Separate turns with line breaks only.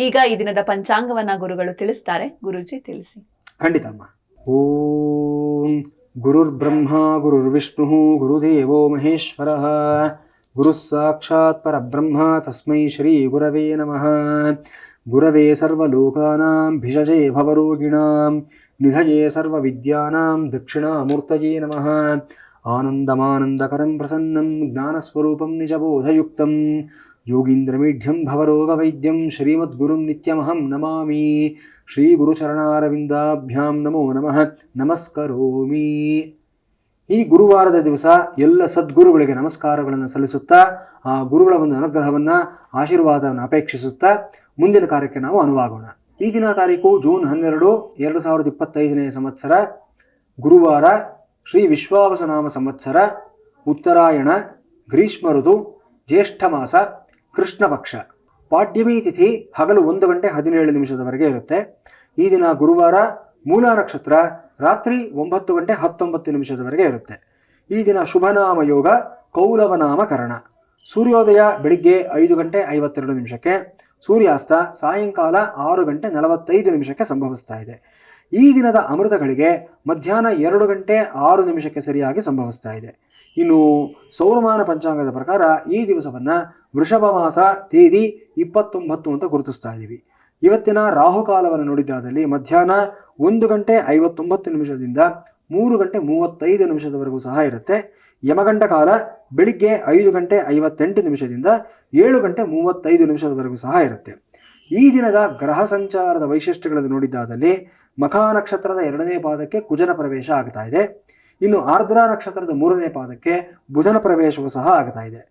ಈಗ ಈ ದಿನದ ಪಂಚಾಂಗವನ್ನ ಗುರುಗಳು ತಿಳಿಸ್ತಾರೆ. ಗುರುಜಿ ತಿಳಿಸಿ.
ಖಂಡಿತಮ್ಮ. ಓಂ ಗುರುರ್ಬ್ರಹ್ಮ ಗುರುರ್ವಿಷ್ಣು ಗುರುದೇವೋ ಮಹೇಶ್ವರಃ ಗುರುಃ ಸಾಕ್ಷಾತ್ ಪರಬ್ರಹ್ಮ ತಸ್ಮೈ ಶ್ರೀ ಗುರವೇ ನಮಃ. ಗುರವೇ ಸರ್ವಲೋಕಾನಾಂ ಭಿಷಜೇ ಭವರೋಗಿಣಾಂ ನಿಧಯೇ ಸರ್ವವಿದ್ಯಾನಾಂ ದಕ್ಷಿಣಾಮೂರ್ತಯೇ ನಮಃ. ಆನಂದಮಾನಂದಕರಂ ಪ್ರಸನ್ನಂ ಜ್ಞಾನಸ್ವರೂಪಂ ನಿಜಬೋಧಯುಕ್ತಂ ಯೋಗೀಂದ್ರಮೀಢ್ಯಂ ಭವರೋಗವೈದ್ಯಂ ಶ್ರೀಮದ್ಗುರುಂ ನಿತ್ಯಮಹಂ ನಮಾಮಿ. ಶ್ರೀ ಗುರುಚರಣಾರವಿಂದಾಭ್ಯಾಂ ನಮೋ ನಮಃ. ನಮಸ್ಕರೋಮಿ. ಈ ಗುರುವಾರದ ದಿವಸ ಎಲ್ಲ ಸದ್ಗುರುಗಳಿಗೆ ನಮಸ್ಕಾರಗಳನ್ನು ಸಲ್ಲಿಸುತ್ತಾ ಆ ಗುರುಗಳ ಒಂದು ಅನುಗ್ರಹವನ್ನು ಆಶೀರ್ವಾದವನ್ನು ಅಪೇಕ್ಷಿಸುತ್ತಾ ಮುಂದಿನ ಕಾರ್ಯಕ್ಕೆ ನಾವು ಅನುವಾಗೋಣ. ಈ ದಿನ ತಾರೀಕು ಜೂನ್ 12, 2025ನೇ ಸಂವತ್ಸರ, ಗುರುವಾರ, ಶ್ರೀ ವಿಶ್ವಾವಸನಾಮ ಸಂವತ್ಸರ, ಉತ್ತರಾಯಣ, ಗ್ರೀಷ್ಮ ಋತು, ಜ್ಯೇಷ್ಠ ಮಾಸ, ಕೃಷ್ಣ ಪಕ್ಷ. ಪಾಡ್ಯಮಿ ತಿಥಿ ಹಗಲು 1 ಗಂಟೆ 17 ನಿಮಿಷದವರೆಗೆ ಇರುತ್ತೆ. ಈ ದಿನ ಗುರುವಾರ, ಮೂಲ ನಕ್ಷತ್ರ ರಾತ್ರಿ 9 ಗಂಟೆ 19 ನಿಮಿಷದವರೆಗೆ ಇರುತ್ತೆ. ಈ ದಿನ ಶುಭನಾಮ ಯೋಗ ಕೌಲವನಾಮಕರಣ. ಸೂರ್ಯೋದಯ ಬೆಳಿಗ್ಗೆ 5 ಗಂಟೆ 52 ನಿಮಿಷಕ್ಕೆ, ಸೂರ್ಯಾಸ್ತ ಸಾಯಂಕಾಲ 6 ಗಂಟೆ 45 ನಿಮಿಷಕ್ಕೆ ಸಂಭವಿಸ್ತಾ ಇದೆ. ಈ ದಿನದ ಅಮೃತಗಳಿಗೆ ಮಧ್ಯಾಹ್ನ 2 ಗಂಟೆ 6 ನಿಮಿಷಕ್ಕೆ ಸರಿಯಾಗಿ ಸಂಭವಿಸ್ತಾ ಇದೆ. ಇನ್ನು ಸೌರಮಾನ ಪಂಚಾಂಗದ ಪ್ರಕಾರ ಈ ದಿವಸವನ್ನು ವೃಷಭ ಮಾಸ ತೇದಿ 29 ಅಂತ ಗುರುತಿಸ್ತಾ ಇದ್ದೀವಿ. ಇವತ್ತಿನ ರಾಹುಕಾಲವನ್ನು ನೋಡಿದ್ದಾದಲ್ಲಿ ಮಧ್ಯಾಹ್ನ 1 ಗಂಟೆ 59 ನಿಮಿಷದಿಂದ 3 ಗಂಟೆ 35 ನಿಮಿಷದವರೆಗೂ ಸಹ ಇರುತ್ತೆ. ಯಮಗಂಡ ಕಾಲ ಬೆಳಿಗ್ಗೆ 5 ಗಂಟೆ 58 ನಿಮಿಷದಿಂದ 7 ಗಂಟೆ 35 ನಿಮಿಷದವರೆಗೂ ಸಹ ಇರುತ್ತೆ. ಈ ದಿನದ ಗ್ರಹ ಸಂಚಾರದ ವೈಶಿಷ್ಟ್ಯಗಳನ್ನು ನೋಡಿದ್ದಾದಲ್ಲಿ ಮಖಾ ನಕ್ಷತ್ರದ 2ನೇ ಪಾದಕ್ಕೆ ಕುಜನ ಪ್ರವೇಶ ಆಗ್ತಾ ಇದೆ. ಇನ್ನು ಆರ್ದ್ರ ನಕ್ಷತ್ರದ 3ನೇ ಪಾದಕ್ಕೆ ಬುಧನ ಪ್ರವೇಶವೂ ಸಹ ಆಗ್ತಾ ಇದೆ.